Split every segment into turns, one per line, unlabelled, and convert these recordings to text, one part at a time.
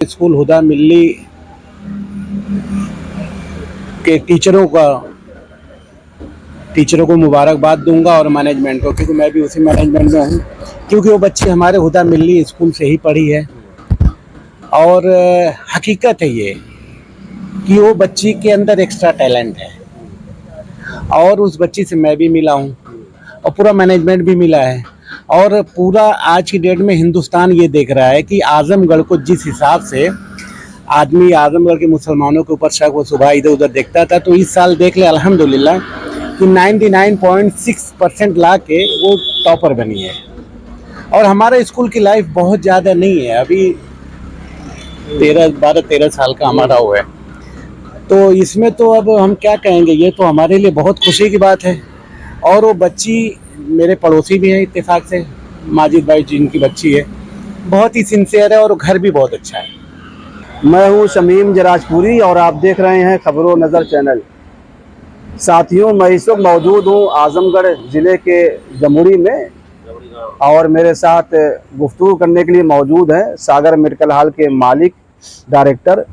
School हुदा मिल्ली के टीचरों को मुबारकबाद दूंगा और मैनेजमेंट को, क्योंकि मैं भी उसी मैनेजमेंट में हूँ। क्योंकि वो बच्ची हमारे हुदा मिल्ली स्कूल से ही पढ़ी है और हकीकत है ये कि वो बच्ची के अंदर एक्स्ट्रा टैलेंट है और उस बच्ची से मैं भी मिला हूँ और पूरा मैनेजमेंट भी मिला है। और पूरा आज की डेट में हिंदुस्तान ये देख रहा है कि आजमगढ़ को जिस हिसाब से आदमी आजमगढ़ के मुसलमानों के ऊपर शक व सुबह इधर उधर देखता था, तो इस साल देख ले अल्हम्दुलिल्लाह कि 99.6% ला के वो टॉपर बनी है। और हमारा स्कूल की लाइफ बहुत ज़्यादा नहीं है, अभी 12-13 साल का हमारा वो है, तो इसमें तो अब हम क्या कहेंगे, ये तो हमारे लिए बहुत खुशी की बात है। और वो बच्ची मेरे पड़ोसी भी हैं इत्तेफाक से, माजिद भाई जिनकी बच्ची है, बहुत ही सिंसियर है और घर भी बहुत अच्छा है।
मैं हूं शमीम जराजपुरी और आप देख रहे हैं खबरों नज़र चैनल। साथियों, मैं इस वक्त मौजूद हूं आजमगढ़ ज़िले के जमुरी में और मेरे साथ गुफ्तगू करने के लिए मौजूद हैं सागर मेडिकल हॉल के मालिक डायरेक्टर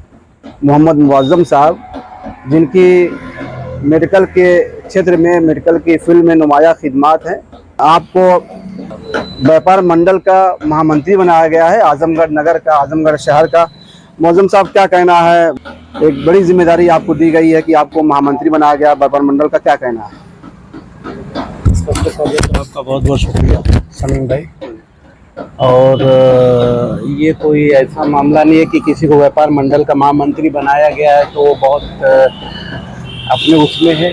मोहम्मद मुअज़्ज़म साहब, जिनकी मेडिकल के क्षेत्र में, मेडिकल की फील्ड में नुमाया खिदमात हैं। आपको व्यापार मंडल का महामंत्री बनाया गया है, आजमगढ़ नगर का, आजमगढ़ शहर का। मुअज़्ज़म साहब, क्या कहना है? एक बड़ी जिम्मेदारी आपको दी गई है कि आपको महामंत्री बनाया गया व्यापार मंडल का, क्या कहना है?
सबसे पहले तो आपका बहुत बहुत शुक्रिया समीम भाई। और ये कोई ऐसा मामला नहीं है कि किसी को व्यापार मंडल का महामंत्री बनाया गया है तो वो बहुत अपने उसमें है।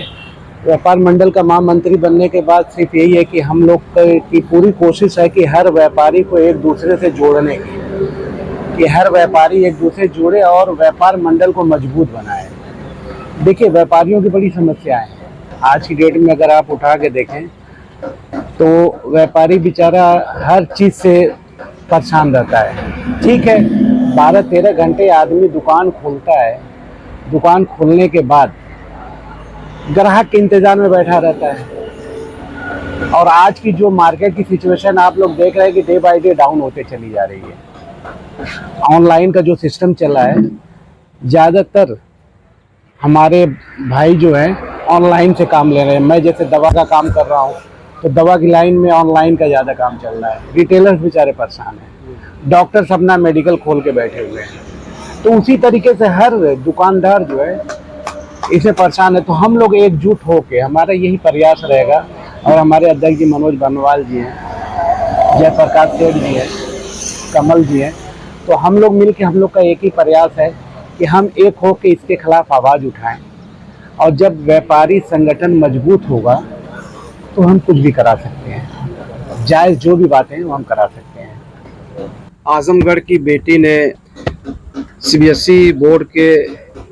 व्यापार मंडल का महामंत्री बनने के बाद सिर्फ यही है कि हम लोग की पूरी कोशिश है कि हर व्यापारी को एक दूसरे से जोड़ने की, कि हर व्यापारी एक दूसरे जुड़े और व्यापार मंडल को मजबूत बनाए। देखिए, व्यापारियों की बड़ी समस्याएं हैं आज की डेट में, अगर आप उठा के देखें तो व्यापारी बेचारा हर चीज़ से परेशान रहता है। ठीक है, 12-13 घंटे आदमी दुकान खोलता है, दुकान खोलने के बाद ग्राहक के इंतजार में बैठा रहता है। और आज की जो मार्केट की सिचुएशन आप लोग देख रहे हैं कि डे बाय डे डाउन होते चली जा रही है। ऑनलाइन का जो सिस्टम चला है, ज़्यादातर हमारे भाई जो हैं ऑनलाइन से काम ले रहे हैं। मैं जैसे दवा का काम कर रहा हूँ तो दवा की लाइन में ऑनलाइन का ज़्यादा काम चल रहा है। रिटेलर्स बेचारे परेशान हैं, डॉक्टर्स अपना मेडिकल खोल के बैठे हुए हैं, तो उसी तरीके से हर दुकानदार जो है इसे परेशान है। तो हम लोग एकजुट होके, हमारा यही प्रयास रहेगा, और हमारे अध्यक्ष जी मनोज बनवाल जी हैं, जयप्रकाश सेठ जी हैं, कमल जी हैं, तो हम लोग मिल के, हम लोग का एक ही प्रयास है कि हम एक होके इसके खिलाफ आवाज़ उठाएं। और जब व्यापारी संगठन मजबूत होगा तो हम कुछ भी करा सकते हैं, जायज़ जो भी बातें हैं वो हम करा सकते हैं।
आजमगढ़ की बेटी ने सीबीएसई बोर्ड के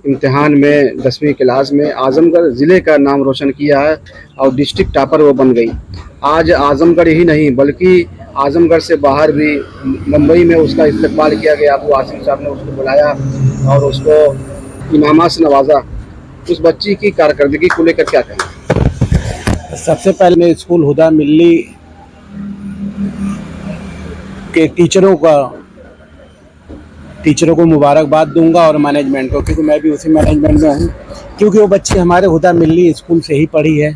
इम्तिहान में 10वीं क्लास में आजमगढ़ ज़िले का नाम रोशन किया है और डिस्ट्रिक्ट टॉपर वो बन गई। आज आजमगढ़ ही नहीं बल्कि आजमगढ़ से बाहर भी मुंबई में उसका इस्तकबाल किया गया। अबू आसिम साहब ने उसको बुलाया और उसको इनामात से नवाजा। उस बच्ची की कारकर्दगी को लेकर क्या कहें?
सबसे पहले मैं स्कूल हुदा मिल्ली के टीचरों को मुबारकबाद दूंगा और मैनेजमेंट को, क्योंकि मैं भी उसी मैनेजमेंट में हूँ। क्योंकि वो बच्ची हमारे हुदा मिल्ली स्कूल से ही पढ़ी है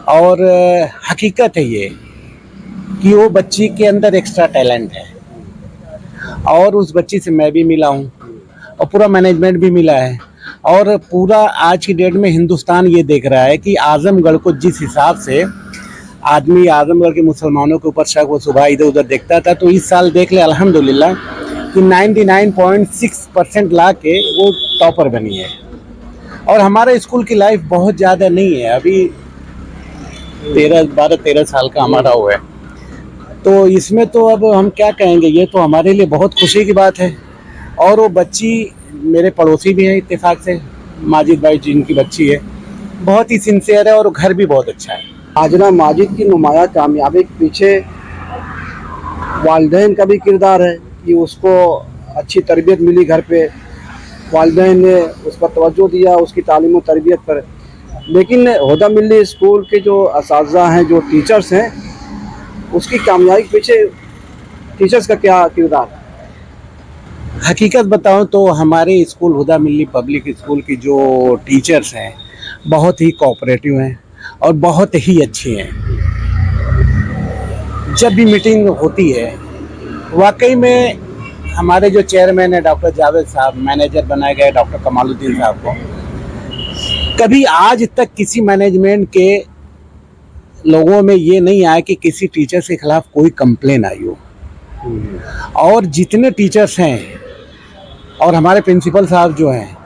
और हकीकत है ये कि वो बच्ची के अंदर एक्स्ट्रा टैलेंट है और उस बच्ची से मैं भी मिला हूँ और पूरा मैनेजमेंट भी मिला है। और पूरा आज की डेट में हिंदुस्तान ये देख रहा है कि आजमगढ़ को जिस हिसाब से आदमी आजमगढ़ के मुसलमानों के ऊपर शक व सुबह इधर उधर देखता था, तो इस साल देख ले अल्हम्दुलिल्लाह कि 99.6% ला के वो टॉपर बनी है। और हमारा स्कूल की लाइफ बहुत ज़्यादा नहीं है, अभी 12-13 साल का हमारा वो है, तो इसमें तो अब हम क्या कहेंगे, ये तो हमारे लिए बहुत खुशी की बात है। और वो बच्ची मेरे पड़ोसी भी हैं इत्तेफाक से, माजिद भाई जिनकी बच्ची है, बहुत ही सिंसियर है और घर भी बहुत अच्छा है।
आजना माजिद की नुमाया कामयाबी के पीछे वालिदैन का भी किरदार है कि उसको अच्छी तरबियत मिली घर पे, वालिदैन ने उस पर तवज्जो दिया, उसकी तालीम और तरबियत पर। लेकिन हुदा मिल्ली स्कूल के जो असातिज़ा हैं, जो टीचर्स हैं, उसकी कामयाबी के पीछे टीचर्स का क्या किरदार है?
हकीकत बताऊं तो हमारे स्कूल हुदा मिल्ली पब्लिक स्कूल की जो टीचर्स हैं बहुत ही कोऑपरेटिव हैं और बहुत ही अच्छी हैं। जब भी मीटिंग होती है वाकई में हमारे जो चेयरमैन है डॉक्टर जावेद साहब, मैनेजर बनाए गए डॉक्टर कमालुद्दीन साहब को, कभी आज तक किसी मैनेजमेंट के लोगों में ये नहीं आया कि किसी टीचर के खिलाफ कोई कंप्लेन आई हो। और जितने टीचर्स हैं और हमारे प्रिंसिपल साहब जो हैं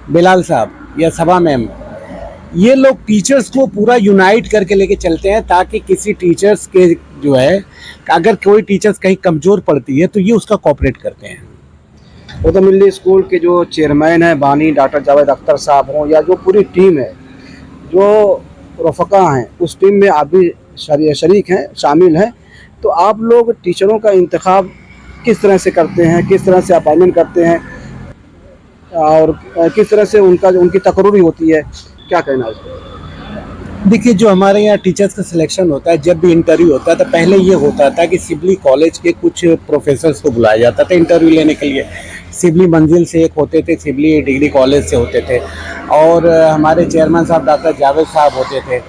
बिलाल साहब या सबा मैम, ये लोग टीचर्स को पूरा यूनाइट करके लेके चलते हैं ताकि किसी टीचर्स के जो है अगर कोई टीचर्स कहीं कमज़ोर पड़ती है तो ये उसका कोऑपरेट करते हैं।
हुदा मिल्ली स्कूल के जो चेयरमैन हैं बानी डॉक्टर जावेद अख्तर साहब हों या जो पूरी टीम है, जो रफ़का हैं, उस टीम में आप भी शरीक हैं, शामिल हैं, तो आप लोग टीचरों का इंतखाब किस तरह से करते हैं, किस तरह से अपॉइंटमेंट करते हैं और किस तरह से उनकी तकर्री होती है, क्या कहना है इसको?
देखिए, जो हमारे यहाँ टीचर्स का सिलेक्शन होता है, जब भी इंटरव्यू होता है तो पहले ये होता था कि सिबली कॉलेज के कुछ प्रोफेसर्स को बुलाया जाता था इंटरव्यू लेने के लिए। सिबली मंजिल से एक होते थे, सिबली डिग्री कॉलेज से होते थे और हमारे चेयरमैन साहब डॉक्टर जावेद साहब होते थे।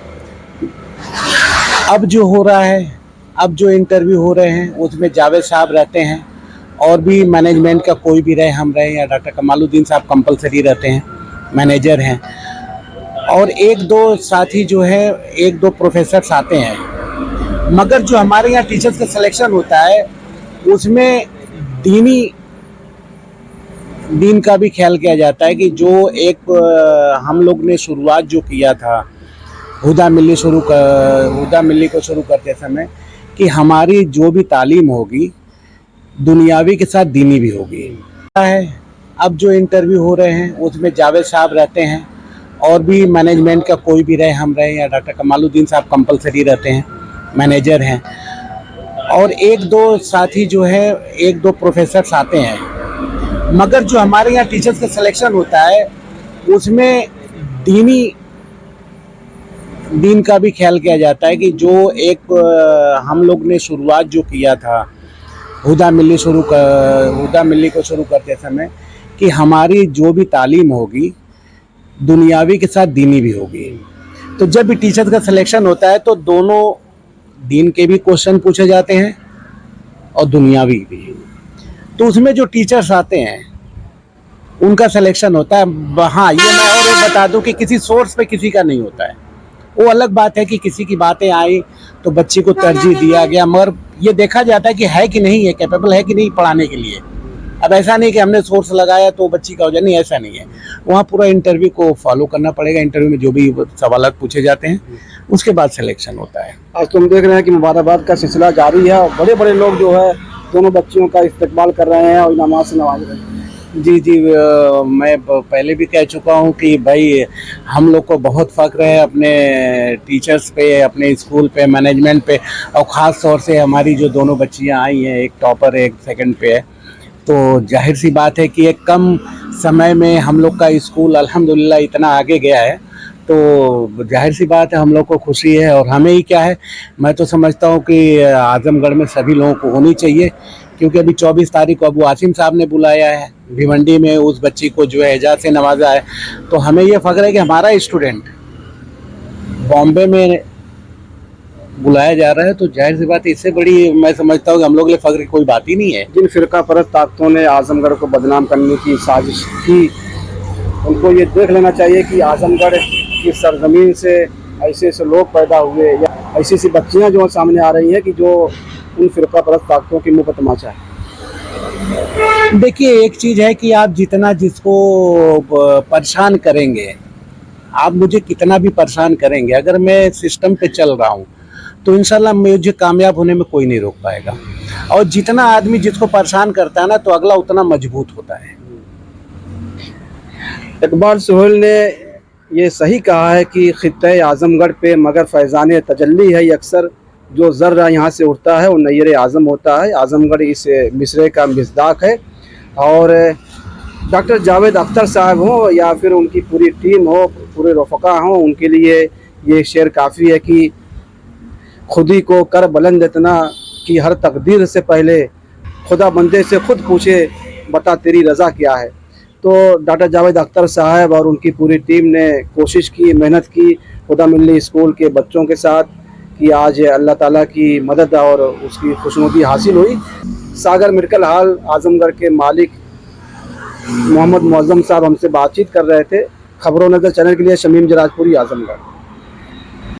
अब जो हो रहा है, अब जो इंटरव्यू हो रहे हैं उसमें जावेद साहब रहते हैं और भी मैनेजमेंट का कोई भी रहे, हम रहे या डॉक्टर कमालुद्दीन साहब कंपलसरी रहते हैं, मैनेजर हैं। और एक दो साथी जो है, एक दो प्रोफेसर्स आते हैं। मगर जो हमारे यहाँ टीचर्स का सिलेक्शन होता है उसमें दीन का भी ख्याल किया जाता है कि जो एक हम लोग ने शुरुआत जो किया था हुदा मिल्ली को शुरू करते समय कि हमारी जो भी तालीम होगी दुनियावी के साथ दीनी भी होगी। अब जो इंटरव्यू हो रहे हैं उसमें जावेद साहब रहते हैं और भी मैनेजमेंट का कोई भी रहे, हम रहे या डॉक्टर कमालुद्दीन साहब कंपलसरी रहते हैं, मैनेजर हैं। और एक दो साथी जो है, एक दो प्रोफेसर्स आते हैं। मगर जो हमारे यहाँ टीचर्स का सिलेक्शन होता है उसमें दीन का भी ख्याल किया जाता है कि जो एक हम लोग ने शुरुआत जो किया था हुदा मिल्ली को शुरू करते समय कि हमारी जो भी तालीम होगी दुनियावी के साथ दीनी भी होगी। तो जब भी टीचर्स का सिलेक्शन होता है तो दोनों दीन के भी क्वेश्चन पूछे जाते हैं और दुनियावी भी। तो उसमें जो टीचर्स आते हैं उनका सिलेक्शन होता है। हाँ, ये मैं और एक बता दूं कि किसी सोर्स पे किसी का नहीं होता है। वो अलग बात है कि किसी की बातें आई तो बच्ची को तरजीह दिया गया, मगर ये देखा जाता है कि है कि नहीं है, कैपेबल है कि नहीं पढ़ाने के लिए। अब ऐसा नहीं कि हमने सोर्स लगाया तो बच्ची का हो जाए, नहीं, ऐसा नहीं है। वहाँ पूरा इंटरव्यू को फॉलो करना पड़ेगा। इंटरव्यू में जो भी सवालात पूछे जाते हैं उसके बाद सिलेक्शन होता है।
आज तुम देख रहे हैं कि मुबारकबाद का सिलसिला जारी है और बड़े बड़े लोग जो है दोनों बच्चियों का इस्तकबाल कर रहे हैं और नमाज से नवाज रहे हैं।
जी, मैं पहले भी कह चुका हूँ कि भाई हम लोग को बहुत फ़ख्र है अपने टीचर्स पे, अपने स्कूल पे, मैनेजमेंट पे, और ख़ास तौर से हमारी जो दोनों बच्चियाँ आई हैं, एक टॉपर एक सेकंड पे है। तो जाहिर सी बात है कि एक कम समय में हम लोग का स्कूल अल्हम्दुलिल्लाह इतना आगे गया है, तो जाहिर सी बात है हम लोग को खुशी है। और हमें ही क्या है, मैं तो समझता हूँ कि आजमगढ़ में सभी लोगों को होनी चाहिए, क्योंकि अभी 24 तारीख को अबू आसिम साहब ने बुलाया है भिवंडी में, उस बच्ची को जो है एजाज से नवाजा है। तो हमें ये फ़ख्र है कि हमारा स्टूडेंट बॉम्बे में बुलाया जा रहा है। तो जाहिर सी बात है, इससे बड़ी मैं समझता हूँ कि हम लोग के लिए फ़ख्र की कोई बात ही नहीं है।
जिन फ़िरका परस्त ताकतों ने आजमगढ़ को बदनाम करने की साजिश की, उनको ये देख लेना चाहिए कि आजमगढ़ की सरजमीन से ऐसे लोग पैदा हुए या ऐसी सी बच्चियाँ जो सामने आ रही हैं कि जो उन फ़िरका परस्त ताकतों की मुँह पर तमाचा है।
देखिए, एक चीज़ है कि आप जितना जिसको परेशान करेंगे, आप मुझे कितना भी परेशान करेंगे, अगर मैं सिस्टम पे चल रहा हूँ तो इंशाल्लाह मुझे कामयाब होने में कोई नहीं रोक पाएगा। और जितना आदमी जिसको परेशान करता है ना, तो अगला उतना मजबूत होता है।
इकबाल सोहेल ने ये सही कहा है कि खित्ते आज़मगढ़ पे मगर फैज़ान तजल्ली है, अक्सर जो ज़र्रा यहाँ से उठता है वो नैर आज़म होता है। आज़मगढ़ इस मिसरे का मिसदाक है। और डॉक्टर जावेद अख्तर साहब हो या फिर उनकी पूरी टीम हो, पूरे रफ़का हों, उनके लिए ये शेर काफ़ी है कि खुदी को कर बुलंद इतना कि हर तकदीर से पहले खुदा बंदे से खुद पूछे बता तेरी रज़ा क्या है। तो डॉक्टर जावेद अख्तर साहब और उनकी पूरी टीम ने कोशिश की, मेहनत की खुदा मिल्ली स्कूल के बच्चों के साथ कि आज अल्लाह ताला की मदद और उसकी खुशनुदी हासिल हुई। सागर मेडिकल हॉल आजमगढ़ के मालिक मोहम्मद मुअज्जम साहब हमसे बातचीत कर रहे थे। खबरों नज़र चैनल के लिए शमीम जराजपुरी, आजमगढ़।